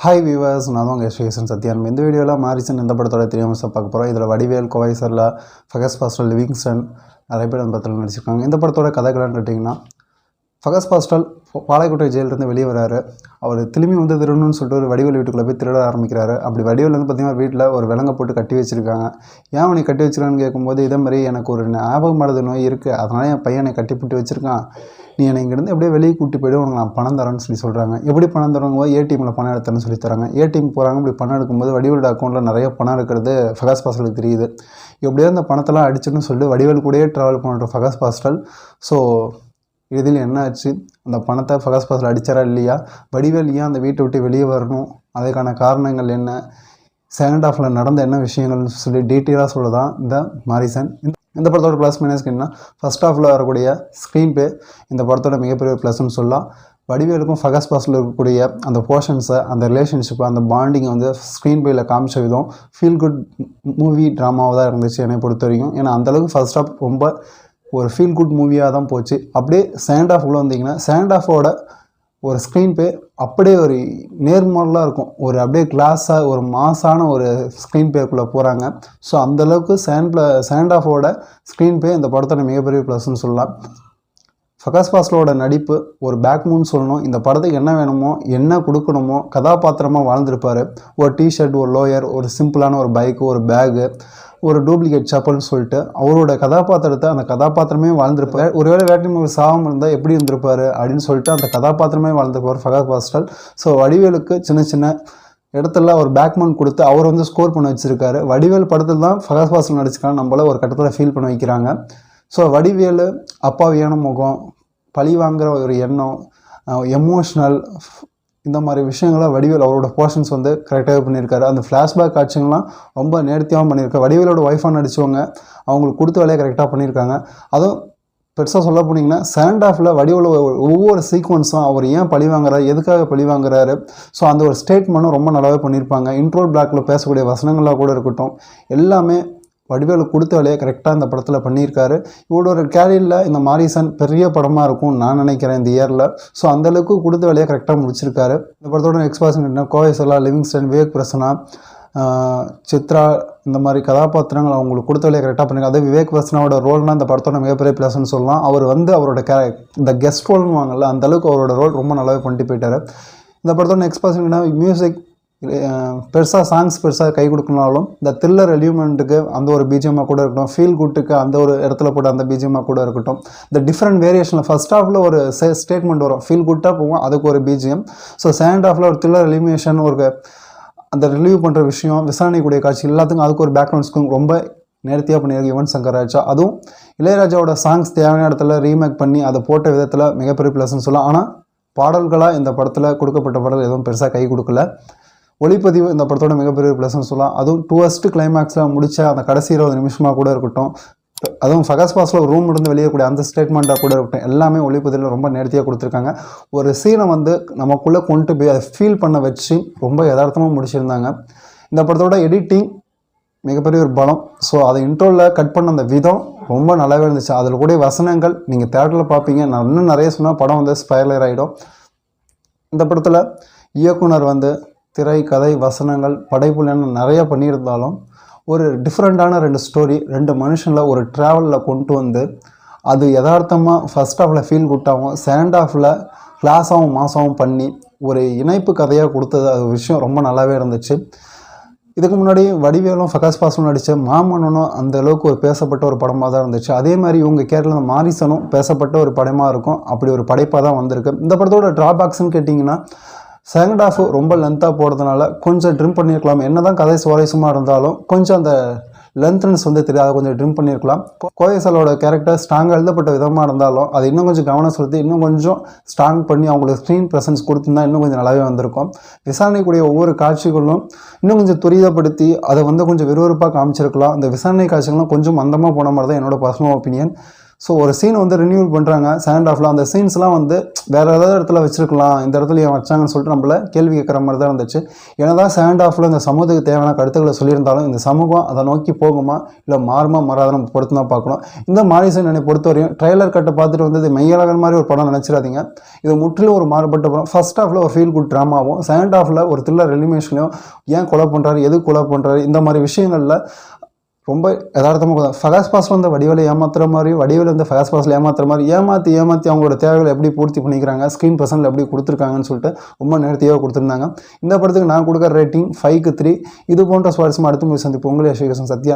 Hi viewers, நான் தான் உங்கள் ஸ்ரீசன் சத்யான். இந்த வீடியோவில் மாரிசன் இந்த படத்தோட தெரியாமல் பார்க்க போகிறோம். இதில் வடிவேல், கோவை சரளா, ஃபகஸ் பாஸ்டல், லிவிங்ஸ்டன் நிறைய பேர் அந்த படத்தில் நடிச்சிருக்காங்க. இந்த படத்தோட கதைகளான்னு கேட்டிங்கன்னா, ஃபகஸ் பாஸ்டல் பாளையக்கோட்டை ஜெயிலிருந்து வெளியே வராரு. அவர் திரும்பி வந்து திருடணும்னு சொல்லிட்டு ஒரு வடிவேல் வீட்டுக்குள்ளே போய் திருட ஆரம்பிக்கிறாரு. அப்படி வடிவேல் வந்து பார்த்திங்கன்னா வீட்டில் ஒரு விலங்கை போட்டு கட்டி வச்சுருக்காங்க. ஏன் அவனை கட்டி வச்சுருக்கான்னு கேட்கும்போது, இதே மாதிரி எனக்கு ஒரு ஞாபகம் மறதி நோய் இருக்குது, அதனால் என் பையனை கட்டி போட்டு வச்சுருக்கான், நீ என்னை இங்கேருந்து எப்படியே வெளியே கூட்டி போய்ட்டு உனக்கு நான் பணம் தரேன்னு சொல்லி சொல்கிறாங்க. எப்படி பணம் தரவங்க? ஏடிஎம்மில் பணம் எடுத்தேன்னு சொல்லி தராங்க. ஏடிஎம் போகிறாங்க. இப்படி பணம் எடுக்கும்போது வடிவேலோட அக்கௌண்ட்டில் நிறைய பணம் இருக்கிறது ஃபகஸ் பாஸ்டலுக்கு தெரியுது. எப்படியோ அந்த பணத்தெல்லாம் அடிச்சுன்னு சொல்லிட்டு வடிவேல் கூடயே ட்ராவல் பண்ணுற ஃபகஸ் பாஸ்டல். ஸோ இதில் என்ன ஆச்சு? அந்த பணத்தை ஃபகஸ் பாஸ்டல் அடித்தாரா இல்லையா? வடிவேல் ஏன் அந்த வீட்டை விட்டு வெளியே வரணும்? அதுக்கான காரணங்கள் என்ன? செகண்ட் ஹாஃபில் நடந்த என்ன விஷயங்கள்னு சொல்லி டீட்டெயிலாக சொல்ல தான் இந்த மாரிசன். இந்த படத்தோட ப்ளஸ் மைனஸ்க்கு என்ன, ஃபஸ்ட் ஹாஃபில் வரக்கூடிய ஸ்க்ரீன் பே இந்த படத்தோட மிகப்பெரிய ப்ளஸ்ன்னு சொல்லலாம். வடிவேலுக்கும் ஃபகஸ் பாஸ்டில் இருக்கக்கூடிய அந்த போர்ஷன்ஸை, அந்த ரிலேஷன்ஷிப்பை, அந்த பாண்டிங்கை வந்து ஸ்க்ரீன் பேயில் காமிச்ச விதம் ஃபீல் குட் மூவி ட்ராமாவாக தான் இருந்துச்சு என்னை பொறுத்த வரைக்கும். ஏன்னா அந்தளவுக்கு ஃபஸ்ட் ஹாஃப் ரொம்ப ஒரு ஃபீல் குட் மூவியாக தான் போச்சு. அப்படியே செகண்ட் ஹாஃப்குள்ளே வந்தீங்கன்னா செகண்ட் ஹாஃபோட ஒரு ஸ்க்ரீன் பே அப்படியே ஒரு நேர்மாடலாக இருக்கும். ஒரு அப்படியே கிளாஸாக ஒரு மாஸான ஒரு ஸ்க்ரீன் பேக்குள்ளே போகிறாங்க. ஸோ அந்தளவுக்கு செகண்ட் ஹாஃபோட ஸ்க்ரீன் பே இந்த படத்தோட மிகப்பெரிய ப்ளஸ்ன்னு சொல்லலாம். ஃபகஸ் பாஸ்டலோட நடிப்பு ஒரு பேக்மூன்னு சொல்லணும். இந்த படத்துக்கு என்ன வேணுமோ, என்ன கொடுக்கணுமோ, கதாபாத்திரமாக வாழ்ந்திருப்பார். ஒரு டிஷர்ட், ஒரு லோயர், ஒரு சிம்பிளான ஒரு பைக்கு, ஒரு பேகு, ஒரு டூப்ளிகேட் சப்பல்னு சொல்லிட்டு அவரோட கதாபாத்திரத்தை அந்த கதாபாத்திரமே வாழ்ந்திருப்பார். ஒருவேளை வேட்டை மூவி சாகம் இருந்தால் எப்படி இருந்திருப்பார் அப்படின்னு சொல்லிட்டு அந்த கதாபாத்திரமே வாழ்ந்திருப்பார் ஃபகஸ் பாஸ்டல். ஸோ வடிவேலுக்கு சின்ன சின்ன இடத்துல ஒரு பேக்மேன் கொடுத்து அவர் வந்து ஸ்கோர் பண்ண வச்சுருக்காரு. வடிவேல் படத்தில் தான் ஃபகஸ் பாஸ்டல் நடிச்சிருக்காங்க, நம்மள ஒரு கட்டத்தில் ஃபீல் பண்ண வைக்கிறாங்க. ஸோ வடிவேலு அப்பாவியான முகம், பழி வாங்குகிற ஒரு எண்ணம், எமோஷ்னல், இந்த மாதிரி விஷயங்களை வடிவேல் அவரோட போர்ஷன்ஸ் வந்து கரெக்டாக பண்ணியிருக்காரு. அந்த ஃப்ளாஷ்பேக் காட்சிகள்லாம் ரொம்ப நேர்த்தியாகவும் பண்ணியிருக்காரு. வடிவேலோட ஒய்ஃபாக நடித்தவங்க அவங்களுக்கு கொடுத்த வேலையை கரெக்டாக பண்ணியிருக்காங்க. அதுவும் பெருசாக சொல்ல போனீங்கன்னா செகண்ட் ஹாஃபில் வடிவேல ஒவ்வொரு சீக்வன்ஸும் அவர் ஏன் பழி வாங்குறாரு, எதுக்காக பழி வாங்குறாரு, ஸோ அந்த ஒரு ஸ்டேட்மெண்ட்டும் ரொம்ப நல்லாவே பண்ணியிருப்பாங்க. இன்ட்ரோ பிளாக்கில் பேசக்கூடிய வசனங்களாக கூட இருக்கட்டும், எல்லாமே வடிவேலு கொடுத்த வேலையை கரெக்டாக இந்த படத்தில் பண்ணியிருக்காரு. இவரோட கேரியரில் இந்த மாரிசன் பெரிய படமாக இருக்கும்னு நான் நினைக்கிறேன் இந்த இயரில். ஸோ அந்தளவுக்கு கொடுத்த வேலையை கரெக்டாக முடிச்சிருக்காரு. இந்த படத்தோட எக்ஸ்பாசன் என்ன, கோவை சரளா, லிவிங்ஸ்டன், விவேக் பிரசன்னா, சித்ரா, இந்த மாதிரி கதாபாத்திரங்கள் அவங்களுக்கு கொடுத்த வேலையை கரெக்டாக பண்ணியிருக்காங்க. அதே விவேக் பிரசனாவோட ரோல்னால் இந்த படத்தோட மிகப்பெரிய ப்ளஸ்ன்னு சொல்லலாம். அவர் வந்து அவரோட இந்த கெஸ்ட் ரோல்னு வாங்கல, அந்தளவுக்கு அவரோட ரோல் ரொம்ப நல்லாவே பண்ணிட்டு போயிட்டார். இந்த படத்தோட எக்ஸ்பாசன் என்ன, மியூசிக் பெருசாக சாங்ஸ் பெருசாக கை கொடுக்கணுனாலும் இந்த த்ரில்லர் எலிமெண்ட்டுக்கு அந்த ஒரு பிஜிஎம்மாக கூட இருக்கட்டும், ஃபீல் குட்டுக்கு அந்த ஒரு இடத்துல போட்டு அந்த பிஜிஎம்மாக கூட இருக்கட்டும், இந்த டிஃப்ரெண்ட் வேரியேஷனில் ஃபஸ்ட் ஹாஃபில் ஒரு ஸ்டேட்மெண்ட் வரும், ஃபீல் குட்டாக போகும், அதுக்கு ஒரு பிஜிஎம். ஸோ செகண்ட் ஹாஃபில் ஒரு த்ரில்லர் எலிமினேஷன், ஒரு அந்த ரிலீவ் பண்ணுற விஷயம், விசாரணைக்கூடிய காட்சி, எல்லாத்துக்கும் அதுக்கு ஒரு பேக்ரவுண்ட்ஸ்க்கும் ரொம்ப நேர்த்தியாக பண்ணியிருக்கு யுவன் சங்கர் ராஜா. அதுவும் இளையராஜாவோட சாங்ஸ் தேவையான இடத்துல ரீமேக் பண்ணி அதை போட்ட விதத்தில் மிகப்பெரிய ப்ளஸ்ன்னு சொல்லலாம். ஆனால் பாடல்களாக இந்த படத்தில் கொடுக்கப்பட்ட பாடல் எதுவும் பெருசாக கை கொடுக்கல. ஒளிப்பதிவு இந்த படத்தோட மிகப்பெரிய ப்ளஸ்ன்னு சொல்லலாம். அதுவும் டுவஸ்ட் கிளைமேக்ஸில் முடித்த அந்த கடைசி 20 நிமிஷமாக கூட இருக்கட்டும், அதுவும் ஃபகஸ் பாஸ்டில் ஒரு ரூம் இருந்து வெளியேக்கூடிய அந்த ஸ்டேட்மெண்ட்டாக கூட இருக்கட்டும், எல்லாமே ஒளிப்பதிவில் ரொம்ப நேர்த்தியாக கொடுத்துருக்காங்க. ஒரு சீனை வந்து நமக்குள்ளே கொண்டு போய் அதை ஃபீல் பண்ண வச்சு ரொம்ப யதார்த்தமாக முடிச்சிருந்தாங்க. இந்த படத்தோட எடிட்டிங் மிகப்பெரிய ஒரு பலம். ஸோ அதை இன்ட்ரோவில் கட் பண்ண அந்த விதம் ரொம்ப நல்லாவே இருந்துச்சு. அதில் கூட வசனங்கள் நீங்கள் தேட்டரில் பார்ப்பீங்க, நான் இன்னும் நிறைய சொன்னால் படம் வந்து ஸ்பாயிலர் ஆகிடும். இந்த படத்தில் இயக்குனர் வந்து திரை, கதை, வசனங்கள், படைப்புலன்னு நிறையா பண்ணியிருந்தாலும் ஒரு டிஃப்ரெண்ட்டான 2 ஸ்டோரி, 2 மனுஷனில் ஒரு ட்ராவலில் கொண்டு வந்து அது யதார்த்தமாக ஃபஸ்ட் ஹாஃபில் ஃபீல் குட்டாகவும் செகண்ட் ஹாஃபில் கிளாஸாகவும் மாசாகவும் பண்ணி ஒரு இணைப்பு கதையாக கொடுத்தது. அது விஷயம் ரொம்ப நல்லாவே இருந்துச்சு. இதுக்கு முன்னாடி வடிவேலும் ஃபகஸ் பாஸ்டலும் நடித்த மாமன்னனும் அந்த அளவுக்கு ஒரு பேசப்பட்ட ஒரு படமாக தான் இருந்துச்சு. அதே மாதிரி இவங்க கேரளில் மாரிசனும் பேசப்பட்ட ஒரு படமாக இருக்கும். அப்படி ஒரு படைப்பாக தான் வந்திருக்கு. இந்த படத்தோட ட்ராபேக்ஸ்ன்னு கேட்டிங்கன்னா, செகண்ட் ஹாஃப் ரொம்ப லென்த்தாக போகிறதுனால கொஞ்சம் ட்ரிம் பண்ணியிருக்கலாம். என்ன தான் கதை சுவாரஸ்யமாக இருந்தாலும் கொஞ்சம் அந்த லென்த்னஸ் வந்து தெரியாது, கொஞ்சம் ட்ரிம் பண்ணியிருக்கலாம். கோவை சரளாவோட கேரக்டர் ஸ்ட்ராங்காக எழுதப்பட்ட விதமாக இருந்தாலும் அது இன்னும் கொஞ்சம் கவனம் செலுத்தி இன்னும் கொஞ்சம் ஸ்ட்ராங் பண்ணி அவங்களுக்கு ஸ்க்ரீன் ப்ரெசன்ஸ் கொடுத்துருந்தா இன்னும் கொஞ்சம் நல்லாவே வந்திருக்கும். விசாரணைக்கூடிய ஒவ்வொரு காட்சிகளும் இன்னும் கொஞ்சம் துரிதப்படுத்தி அதை வந்து கொஞ்சம் விறுவிறுப்பாக காமிச்சிருக்கலாம். அந்த விசாரணை காட்சிகள்லாம் கொஞ்சம் மந்தமாக போன மாதிரி தான் என்னோட பர்சனல் ஒப்பீனியன். ஸோ ஒரு சீன் வந்து ரினியூவல் பண்ணுறாங்க செகண்ட் ஹாஃபில். அந்த சீன்ஸ்லாம் வந்து வேறு ஏதாவது இடத்துல வச்சுருக்கலாம், இந்த இடத்துல ஏன் வச்சாங்கன்னு சொல்லிட்டு நம்மள கேள்வி கேட்குற மாதிரி தான் இருந்துச்சு. ஏன்னா செகண்ட் ஹாஃபில் இந்த சமூகத்துக்கு தேவையான கருத்துக்களை சொல்லியிருந்தாலும் இந்த சமூகம் அதை நோக்கி போகுமா இல்லை மாறுமா மாறாத நம்ம பொறுத்து தான் பார்க்கணும். இந்த மாரிசன் என்னை பொறுத்தவரையும் ட்ரெய்லர் கட்டை பார்த்துட்டு வந்து இது மெய்யழகன் மாதிரி ஒரு படம் நினச்சிடாதீங்க. இது முற்றிலும் ஒரு மாறுபட்ட படம். ஃபர்ஸ்ட் ஹாஃபில் ஒரு ஃபீல் குட் ட்ராமாவும், செகண்ட் ஹாஃபில் ஒரு த்ரில்லர் எலிமினேஷனையும், ஏன் கொலை பண்ணுறாரு, எது கொலை பண்ணுறாரு, இந்த மாதிரி விஷயங்களில் ரொம்ப யதார்த்தமாக ஃபகாஸ் பாஸில் வந்து வடிவேலை ஏமாத்துற மாதிரி, வடிவேல் வந்து ஃபகாஸ் பாஸில் ஏமாத்துற மாதிரி ஏமாற்றி அவங்களோட தேவைகளை எப்படி பூர்த்தி பண்ணிக்கிறாங்க, ஸ்க்ரீன் பர்சனில் எப்படி கொடுத்துருக்காங்கன்னு சொல்லிட்டு ரொம்ப நேர்த்தியாக கொடுத்துருந்தாங்க. இந்த படத்துக்கு நான் கொடுக்குற ரேட்டிங் 5க்கு 3. இது போன்ற சுவாரஸ்யமாக அடுத்த மூவி சந்திப்பு. உங்களே ஸ்ரீகிருஷ்ணன் சத்யா.